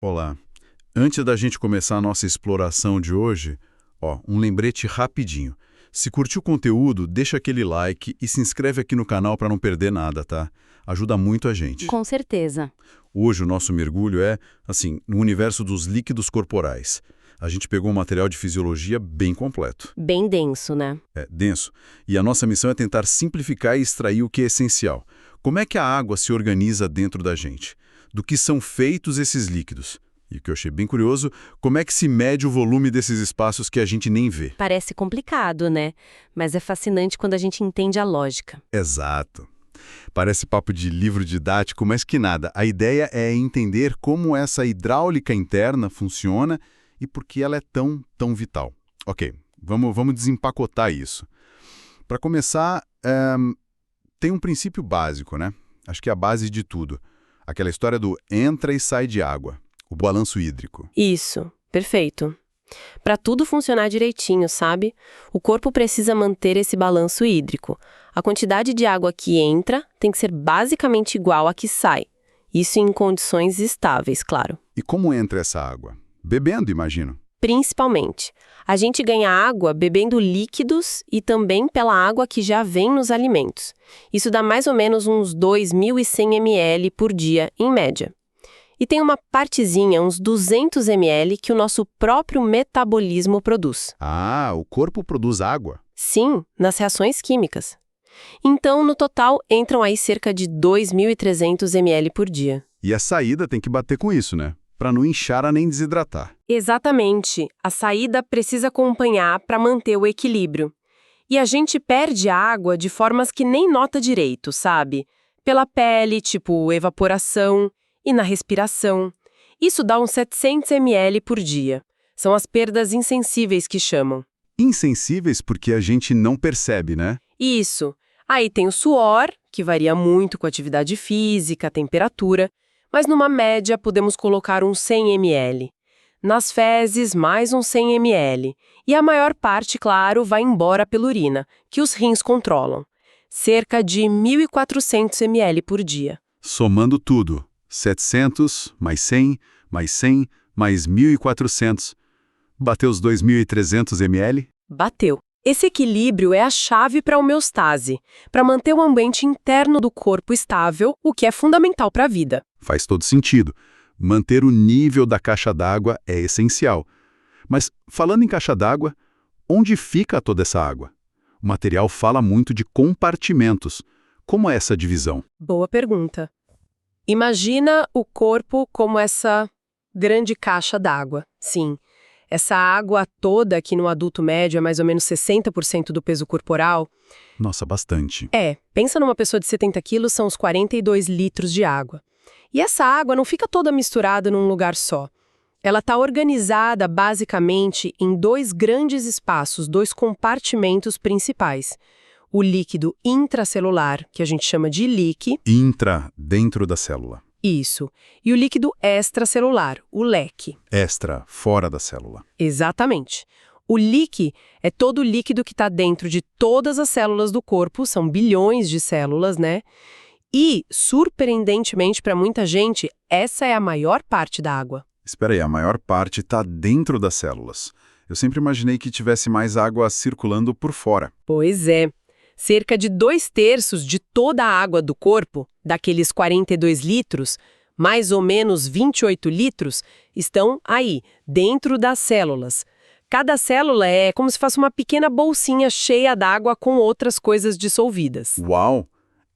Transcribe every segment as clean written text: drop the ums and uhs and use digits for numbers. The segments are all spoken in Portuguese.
Olá. Antes da gente começar a nossa exploração de hoje, um lembrete rapidinho. Se curtiu o conteúdo, deixa aquele like e se inscreve aqui no canal para não perder nada, tá? Ajuda muito a gente. Com certeza. Hoje o nosso mergulho é, no universo dos líquidos corporais. A gente pegou um material de fisiologia bem completo. Bem denso, né? É denso. E a nossa missão é tentar simplificar e extrair o que é essencial. Como é que a água se organiza dentro da gente? Do que são feitos esses líquidos? E o que eu achei bem curioso, como é que se mede o volume desses espaços que a gente nem vê? Parece complicado, né? Mas é fascinante quando a gente entende a lógica. Exato. Parece papo de livro didático, mas que nada. A ideia é entender como essa hidráulica interna funciona e por que ela é tão vital. Ok, vamos desempacotar isso. Para começar, tem um princípio básico, né? Acho que é a base de tudo. Aquela história do entra e sai de água, o balanço hídrico. Isso, perfeito. Para tudo funcionar direitinho, sabe? O corpo precisa manter esse balanço hídrico. A quantidade de água que entra tem que ser basicamente igual à que sai. Isso em condições estáveis, claro. E como entra essa água? Bebendo, imagino. Principalmente. A gente ganha água bebendo líquidos e também pela água que já vem nos alimentos. Isso dá mais ou menos uns 2.100 ml por dia, em média. E tem uma partezinha, uns 200 ml, que o nosso próprio metabolismo produz. Ah, o corpo produz água? Sim, nas reações químicas. Então, no total, entram aí cerca de 2.300 ml por dia. E a saída tem que bater com isso, né? Para não inchar nem desidratar. Exatamente. A saída precisa acompanhar para manter o equilíbrio. E a gente perde a água de formas que nem nota direito, sabe? Pela pele, tipo evaporação, e na respiração. Isso dá uns 700 ml por dia. São as perdas insensíveis que chamam. Insensíveis porque a gente não percebe, né? Isso. Aí tem o suor, que varia muito com a atividade física, a temperatura, mas numa média podemos colocar uns 100 ml. Nas fezes, mais uns 100 ml. E a maior parte, claro, vai embora pela urina, que os rins controlam. Cerca de 1.400 ml por dia. Somando tudo, 700, mais 100, mais 100, mais 1.400. Bateu os 2.300 ml? Bateu. Esse equilíbrio é a chave para a homeostase, para manter o ambiente interno do corpo estável, o que é fundamental para a vida. Faz todo sentido. Manter o nível da caixa d'água é essencial. Mas, falando em caixa d'água, onde fica toda essa água? O material fala muito de compartimentos. Como é essa divisão? Boa pergunta. Imagina o corpo como essa grande caixa d'água. Sim, essa água toda, que no adulto médio é mais ou menos 60% do peso corporal. Nossa, bastante. Pensa numa pessoa de 70 quilos, são uns 42 litros de água. E essa água não fica toda misturada num lugar só. Ela está organizada basicamente em dois grandes espaços, dois compartimentos principais. O líquido intracelular, que a gente chama de LIC. Intra, dentro da célula. Isso. E o líquido extracelular, o LEC. Extra, fora da célula. Exatamente. O LIC é todo o líquido que está dentro de todas as células do corpo, são bilhões de células, né? E, surpreendentemente para muita gente, essa é a maior parte da água. Espera aí, a maior parte está dentro das células. Eu sempre imaginei que tivesse mais água circulando por fora. Pois é. Cerca de 2/3 de toda a água do corpo, daqueles 42 litros, mais ou menos 28 litros, estão aí, dentro das células. Cada célula é como se fosse uma pequena bolsinha cheia d'água com outras coisas dissolvidas. Uau!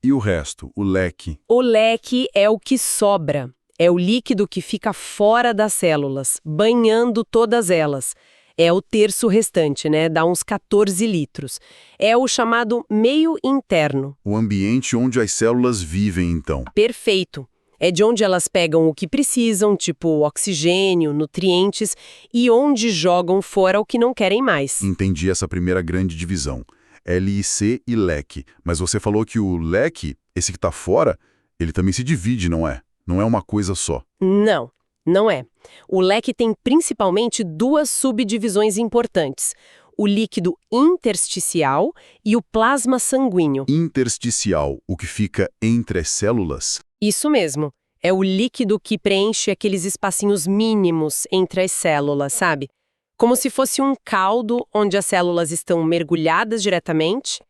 E o resto, o leque? O leque é o que sobra. É o líquido que fica fora das células, banhando todas elas. É o terço restante, né? Dá uns 14 litros. É o chamado meio interno. O ambiente onde as células vivem, então. Perfeito. É de onde elas pegam o que precisam, tipo oxigênio, nutrientes, e onde jogam fora o que não querem mais. Entendi essa primeira grande divisão. LIC e leque. Mas você falou que o leque, esse que está fora, ele também se divide, não é? Não é uma coisa só. Não. Não é. O leque tem principalmente duas subdivisões importantes. O líquido intersticial e o plasma sanguíneo. Intersticial, o que fica entre as células? Isso mesmo. É o líquido que preenche aqueles espacinhos mínimos entre as células, sabe? Como se fosse um caldo onde as células estão mergulhadas diretamente.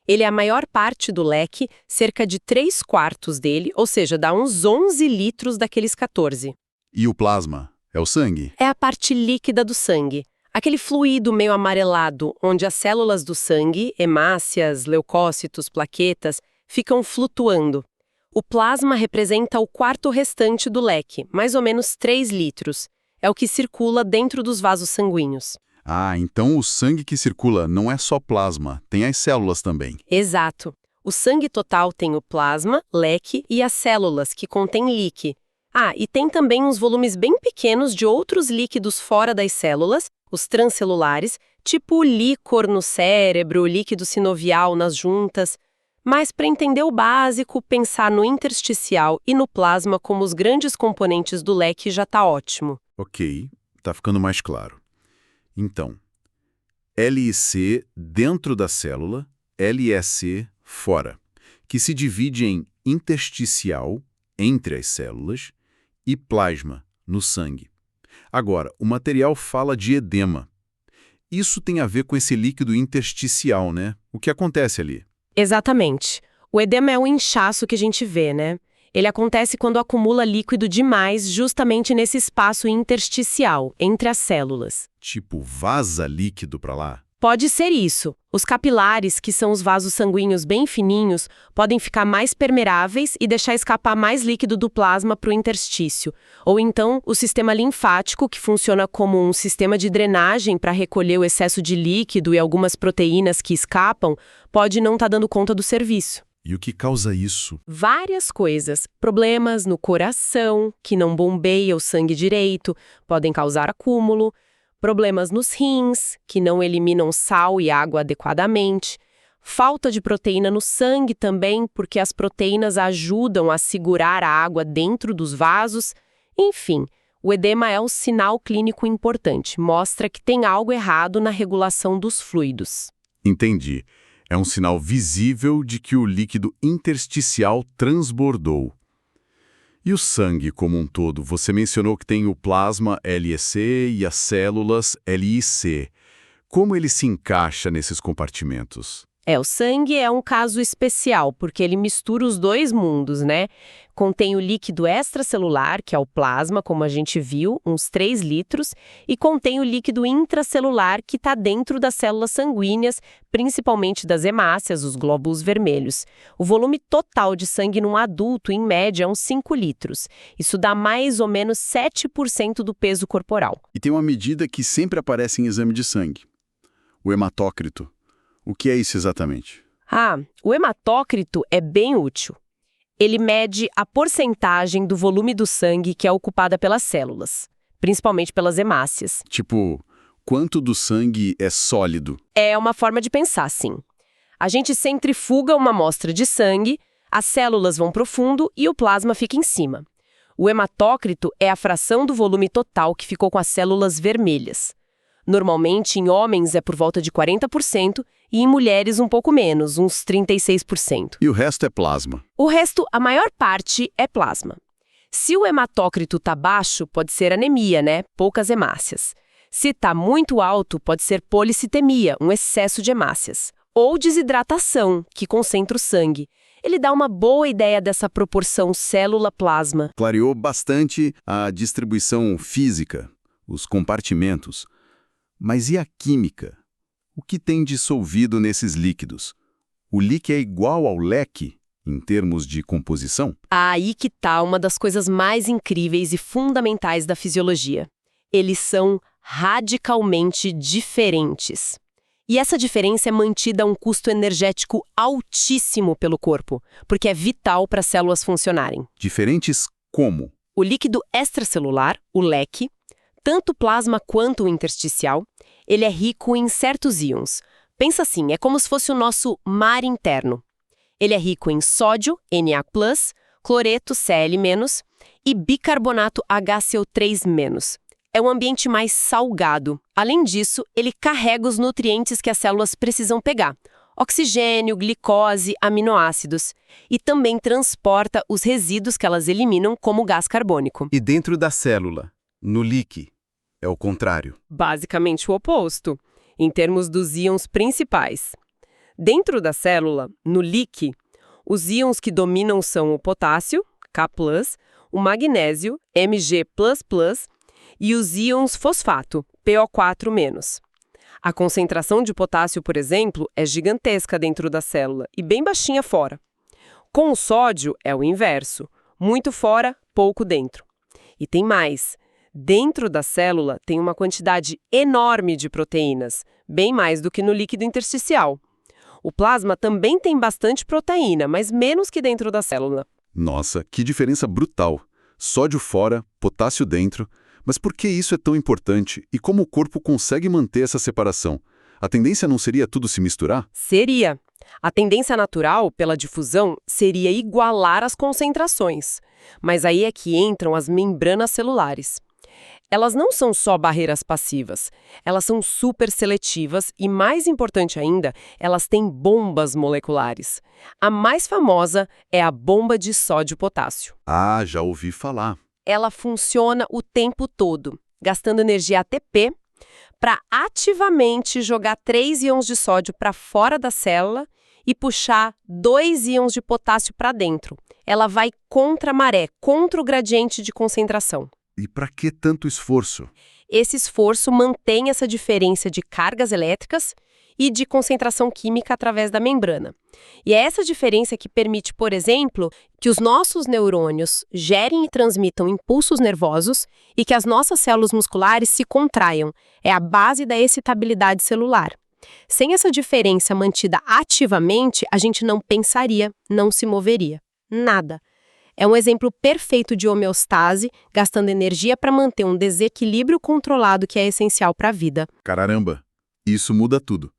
Ele é a maior parte do leque, cerca de 3/4 dele, ou seja, dá uns 11 litros daqueles 14. E o plasma? É o sangue? É a parte líquida do sangue. Aquele fluido meio amarelado, onde as células do sangue, hemácias, leucócitos, plaquetas, ficam flutuando. O plasma representa o quarto restante do leque, mais ou menos 3 litros. É o que circula dentro dos vasos sanguíneos. Ah, então o sangue que circula não é só plasma, tem as células também. Exato. O sangue total tem o plasma, leque e as células, que contêm líqui. Ah, e tem também uns volumes bem pequenos de outros líquidos fora das células, os transcelulares, tipo o líquor no cérebro, o líquido sinovial nas juntas. Mas para entender o básico, pensar no intersticial e no plasma como os grandes componentes do leque já está ótimo. Ok, tá ficando mais claro. Então, LIC dentro da célula, LEC fora, que se divide em intersticial, entre as células, e plasma, no sangue. Agora, o material fala de edema. Isso tem a ver com esse líquido intersticial, né? O que acontece ali? Exatamente. O edema é o inchaço que a gente vê, né? Ele acontece quando acumula líquido demais justamente nesse espaço intersticial, entre as células. Tipo, vaza líquido para lá? Pode ser isso. Os capilares, que são os vasos sanguíneos bem fininhos, podem ficar mais permeáveis e deixar escapar mais líquido do plasma para o interstício. Ou então, o sistema linfático, que funciona como um sistema de drenagem para recolher o excesso de líquido e algumas proteínas que escapam, pode não estar dando conta do serviço. E o que causa isso? Várias coisas. Problemas no coração, que não bombeia o sangue direito, podem causar acúmulo. Problemas nos rins, que não eliminam sal e água adequadamente. Falta de proteína no sangue também, porque as proteínas ajudam a segurar a água dentro dos vasos. Enfim, o edema é um sinal clínico importante. Mostra que tem algo errado na regulação dos fluidos. Entendi. É um sinal visível de que o líquido intersticial transbordou. E o sangue como um todo? Você mencionou que tem o plasma LEC e as células LIC. Como ele se encaixa nesses compartimentos? O sangue é um caso especial, porque ele mistura os dois mundos, né? Contém o líquido extracelular, que é o plasma, como a gente viu, uns 3 litros, e contém o líquido intracelular, que está dentro das células sanguíneas, principalmente das hemácias, os glóbulos vermelhos. O volume total de sangue num adulto, em média, é uns 5 litros. Isso dá mais ou menos 7% do peso corporal. E tem uma medida que sempre aparece em exame de sangue. O hematócrito. O que é isso exatamente? O hematócrito é bem útil. Ele mede a porcentagem do volume do sangue que é ocupada pelas células, principalmente pelas hemácias. Tipo, quanto do sangue é sólido? É uma forma de pensar, sim. A gente centrifuga uma amostra de sangue, as células vão pro fundo e o plasma fica em cima. O hematócrito é a fração do volume total que ficou com as células vermelhas. Normalmente, em homens é por volta de 40% e em mulheres um pouco menos, uns 36%. E o resto é plasma? O resto, a maior parte, é plasma. Se o hematócrito tá baixo, pode ser anemia, né? Poucas hemácias. Se tá muito alto, pode ser policitemia, um excesso de hemácias. Ou desidratação, que concentra o sangue. Ele dá uma boa ideia dessa proporção célula-plasma. Clareou bastante a distribuição física, os compartimentos. Mas e a química? O que tem dissolvido nesses líquidos? O líquido é igual ao leque, em termos de composição? Aí que tá uma das coisas mais incríveis e fundamentais da fisiologia. Eles são radicalmente diferentes. E essa diferença é mantida a um custo energético altíssimo pelo corpo, porque é vital para as células funcionarem. Diferentes como? O líquido extracelular, o leque, tanto o plasma quanto o intersticial, ele é rico em certos íons. Pensa assim, é como se fosse o nosso mar interno. Ele é rico em sódio, Na+, cloreto, Cl-, e bicarbonato HCO3-. É um ambiente mais salgado. Além disso, ele carrega os nutrientes que as células precisam pegar. oxigênio, glicose, aminoácidos, e também transporta os resíduos que elas eliminam como gás carbônico. E dentro da célula, no líquido, é o contrário. Basicamente o oposto, em termos dos íons principais. Dentro da célula, no líquido, os íons que dominam são o potássio, K+, o magnésio, Mg++, e os íons fosfato, PO4-. A concentração de potássio, por exemplo, é gigantesca dentro da célula e bem baixinha fora. Com o sódio é o inverso, muito fora, pouco dentro. E tem mais. Dentro da célula tem uma quantidade enorme de proteínas, bem mais do que no líquido intersticial. O plasma também tem bastante proteína, mas menos que dentro da célula. Nossa, que diferença brutal. Sódio fora, potássio dentro. Mas por que isso é tão importante e como o corpo consegue manter essa separação? A tendência não seria tudo se misturar? Seria. A tendência natural, pela difusão, seria igualar as concentrações. Mas aí é que entram as membranas celulares. Elas não são só barreiras passivas, elas são super seletivas e, mais importante ainda, elas têm bombas moleculares. A mais famosa é a bomba de sódio-potássio. Ah, já ouvi falar. Ela funciona o tempo todo, gastando energia ATP para ativamente jogar 3 íons de sódio para fora da célula e puxar 2 íons de potássio para dentro. Ela vai contra a maré, contra o gradiente de concentração. E para que tanto esforço? Esse esforço mantém essa diferença de cargas elétricas e de concentração química através da membrana. E é essa diferença que permite, por exemplo, que os nossos neurônios gerem e transmitam impulsos nervosos e que as nossas células musculares se contraiam. É a base da excitabilidade celular. Sem essa diferença mantida ativamente, a gente não pensaria, não se moveria. Nada. É um exemplo perfeito de homeostase, gastando energia para manter um desequilíbrio controlado que é essencial para a vida. Caramba, isso muda tudo.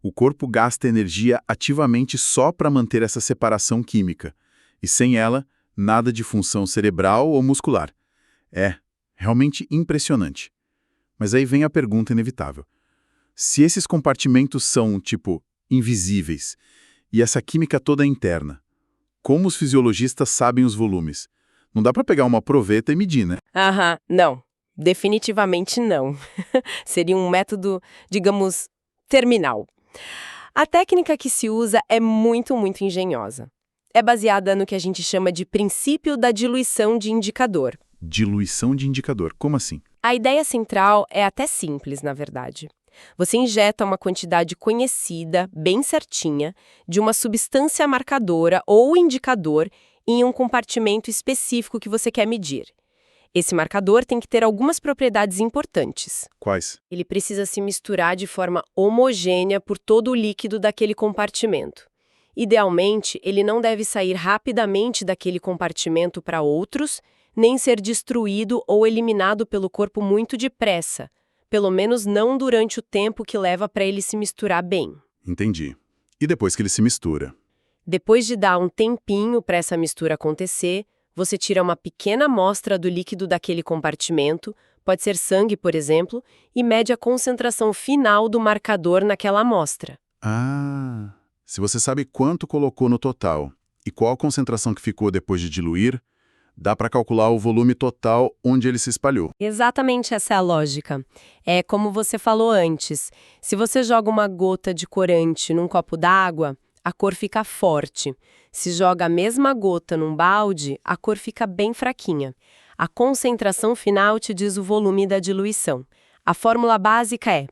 O corpo gasta energia ativamente só para manter essa separação química. E sem ela, nada de função cerebral ou muscular. É realmente impressionante. Mas aí vem a pergunta inevitável. Se esses compartimentos são, tipo, invisíveis, e essa química toda é interna, como os fisiologistas sabem os volumes? Não dá para pegar uma proveta e medir, né? Não. Definitivamente não. Seria um método, digamos, terminal. A técnica que se usa é muito engenhosa. É baseada no que a gente chama de princípio da diluição de indicador. Diluição de indicador, como assim? A ideia central é até simples, na verdade. Você injeta uma quantidade conhecida, bem certinha, de uma substância marcadora ou indicador em um compartimento específico que você quer medir. Esse marcador tem que ter algumas propriedades importantes. Quais? Ele precisa se misturar de forma homogênea por todo o líquido daquele compartimento. Idealmente, ele não deve sair rapidamente daquele compartimento para outros, nem ser destruído ou eliminado pelo corpo muito depressa. Pelo menos não durante o tempo que leva para ele se misturar bem. Entendi. E depois que ele se mistura? Depois de dar um tempinho para essa mistura acontecer, você tira uma pequena amostra do líquido daquele compartimento, pode ser sangue, por exemplo, e mede a concentração final do marcador naquela amostra. Ah, se você sabe quanto colocou no total e qual a concentração que ficou depois de diluir, dá para calcular o volume total onde ele se espalhou. Exatamente essa é a lógica. É como você falou antes, se você joga uma gota de corante num copo d'água, a cor fica forte. Se joga a mesma gota num balde, a cor fica bem fraquinha. A concentração final te diz o volume da diluição. A fórmula básica é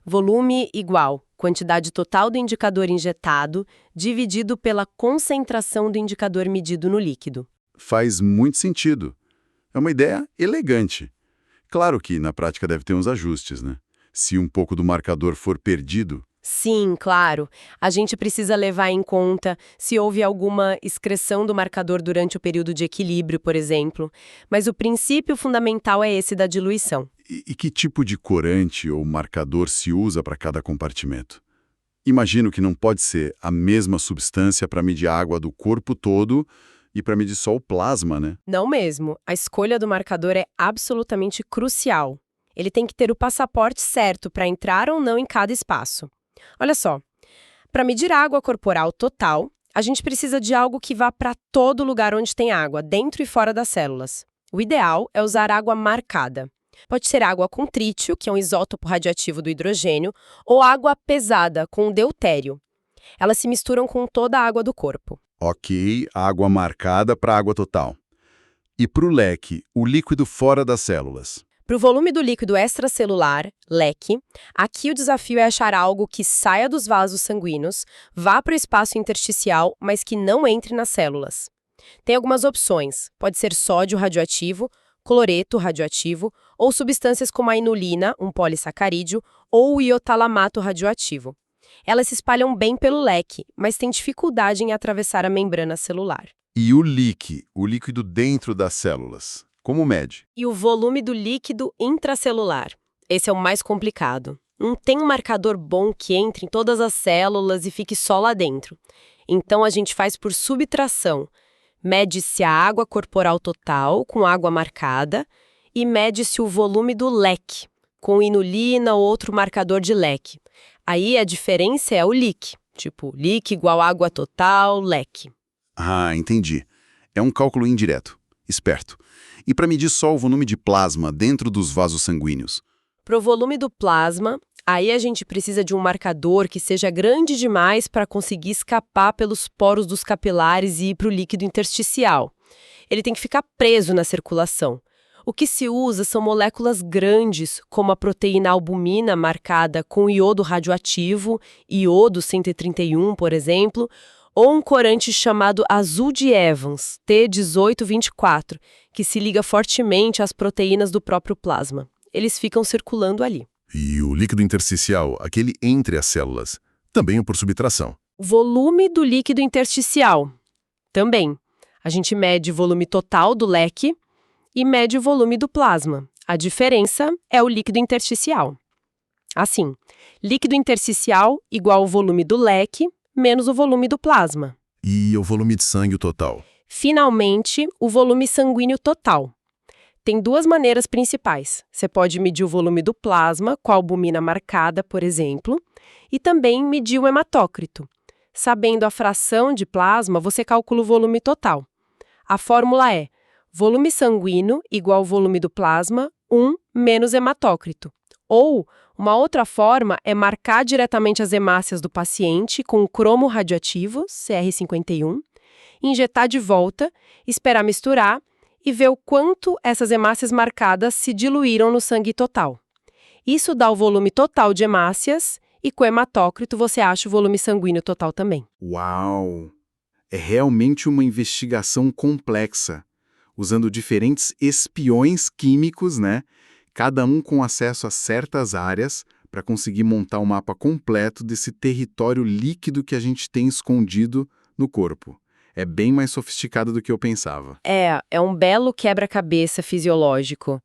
volume igual quantidade total do indicador injetado dividido pela concentração do indicador medido no líquido. Faz muito sentido. É uma ideia elegante. Claro que na prática deve ter uns ajustes, né? Se um pouco do marcador for perdido... Sim, claro. A gente precisa levar em conta se houve alguma excreção do marcador durante o período de equilíbrio, por exemplo. Mas o princípio fundamental é esse da diluição. E que tipo de corante ou marcador se usa para cada compartimento? Imagino que não pode ser a mesma substância para medir a água do corpo todo e para medir só o plasma, né? Não mesmo. A escolha do marcador é absolutamente crucial. Ele tem que ter o passaporte certo para entrar ou não em cada espaço. Olha só, para medir a água corporal total, a gente precisa de algo que vá para todo lugar onde tem água, dentro e fora das células. O ideal é usar água marcada. Pode ser água com trítio, que é um isótopo radioativo do hidrogênio, ou água pesada, com deutério. Elas se misturam com toda a água do corpo. Ok, água marcada para água total. E para o leque, o líquido fora das células? Para o volume do líquido extracelular, leque, aqui o desafio é achar algo que saia dos vasos sanguíneos, vá para o espaço intersticial, mas que não entre nas células. Tem algumas opções. Pode ser sódio radioativo, cloreto radioativo, ou substâncias como a inulina, um polissacarídeo, ou o iotalamato radioativo. Elas se espalham bem pelo leque, mas têm dificuldade em atravessar a membrana celular. E o líquido dentro das células? Como mede? E o volume do líquido intracelular? Esse é o mais complicado. Não tem um marcador bom que entre em todas as células e fique só lá dentro. Então a gente faz por subtração. Mede-se a água corporal total, com água marcada, e mede-se o volume do leque, com inulina ou outro marcador de leque. Aí a diferença é o leque, tipo leque igual água total, leque. Ah, entendi. É um cálculo indireto. Esperto. E para medir só o volume de plasma dentro dos vasos sanguíneos? Para o volume do plasma, aí a gente precisa de um marcador que seja grande demais para conseguir escapar pelos poros dos capilares e ir para o líquido intersticial. Ele tem que ficar preso na circulação. O que se usa são moléculas grandes, como a proteína albumina marcada com iodo radioativo, iodo 131, por exemplo, ou um corante chamado azul de Evans, T1824, que se liga fortemente às proteínas do próprio plasma. Eles ficam circulando ali. E o líquido intersticial, aquele entre as células, também é por subtração. Volume do líquido intersticial. Também. A gente mede o volume total do leque e mede o volume do plasma. A diferença é o líquido intersticial. Assim, líquido intersticial igual ao volume do leque menos o volume do plasma. E o volume de sangue total? Finalmente, o volume sanguíneo total. Tem duas maneiras principais. Você pode medir o volume do plasma, com a albumina marcada, por exemplo, e também medir o hematócrito. Sabendo a fração de plasma, você calcula o volume total. A fórmula é volume sanguíneo igual ao volume do plasma, 1 menos hematócrito. Ou, uma outra forma é marcar diretamente as hemácias do paciente com o cromo radioativo, CR51, injetar de volta, esperar misturar e ver o quanto essas hemácias marcadas se diluíram no sangue total. Isso dá o volume total de hemácias e com o hematócrito você acha o volume sanguíneo total também. Uau! É realmente uma investigação complexa, usando diferentes espiões químicos, né? Cada um com acesso a certas áreas para conseguir montar um mapa completo desse território líquido que a gente tem escondido no corpo. É bem mais sofisticado do que eu pensava. É um belo quebra-cabeça fisiológico.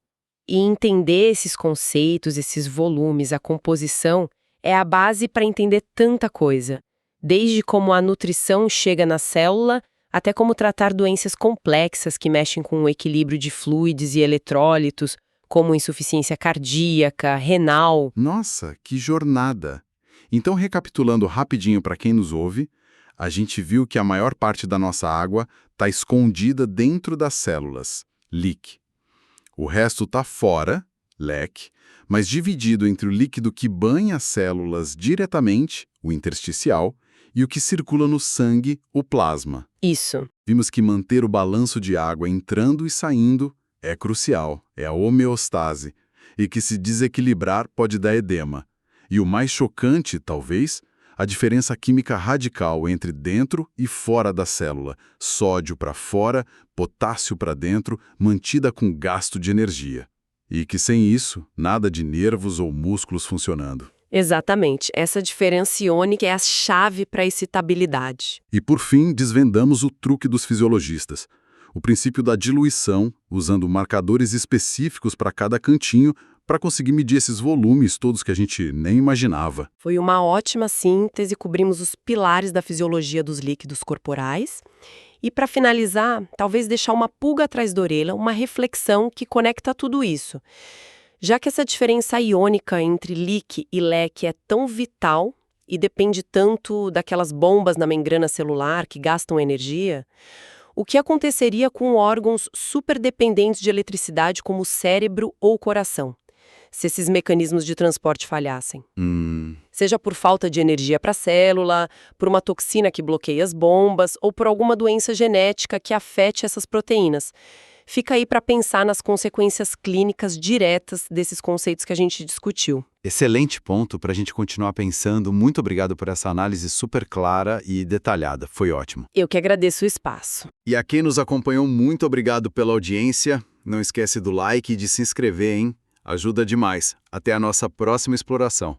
E entender esses conceitos, esses volumes, a composição, é a base para entender tanta coisa. Desde como a nutrição chega na célula, até como tratar doenças complexas que mexem com o equilíbrio de fluidos e eletrólitos, como insuficiência cardíaca, renal. Nossa, que jornada! Então, recapitulando rapidinho para quem nos ouve, a gente viu que a maior parte da nossa água está escondida dentro das células, leak. O resto está fora, leque, mas dividido entre o líquido que banha as células diretamente, o intersticial, e o que circula no sangue, o plasma. Isso. Vimos que manter o balanço de água entrando e saindo é crucial, é a homeostase, e que se desequilibrar pode dar edema. E o mais chocante, talvez, a diferença química radical entre dentro e fora da célula, sódio para fora, potássio para dentro, mantida com gasto de energia. E que sem isso, nada de nervos ou músculos funcionando. Exatamente. Essa diferença iônica é a chave para a excitabilidade. E por fim, desvendamos o truque dos fisiologistas. O princípio da diluição, usando marcadores específicos para cada cantinho, para conseguir medir esses volumes todos que a gente nem imaginava. Foi uma ótima síntese, cobrimos os pilares da fisiologia dos líquidos corporais. E para finalizar, talvez deixar uma pulga atrás da orelha, uma reflexão que conecta tudo isso. Já que essa diferença iônica entre leak e leque é tão vital, e depende tanto daquelas bombas na membrana celular que gastam energia, o que aconteceria com órgãos superdependentes de eletricidade como o cérebro ou o coração, se esses mecanismos de transporte falhassem? Seja por falta de energia para a célula, por uma toxina que bloqueia as bombas ou por alguma doença genética que afete essas proteínas. Fica aí para pensar nas consequências clínicas diretas desses conceitos que a gente discutiu. Excelente ponto para a gente continuar pensando. Muito obrigado por essa análise super clara e detalhada. Foi ótimo. Eu que agradeço o espaço. E a quem nos acompanhou, muito obrigado pela audiência. Não esquece do like e de se inscrever, hein? Ajuda demais. Até a nossa próxima exploração.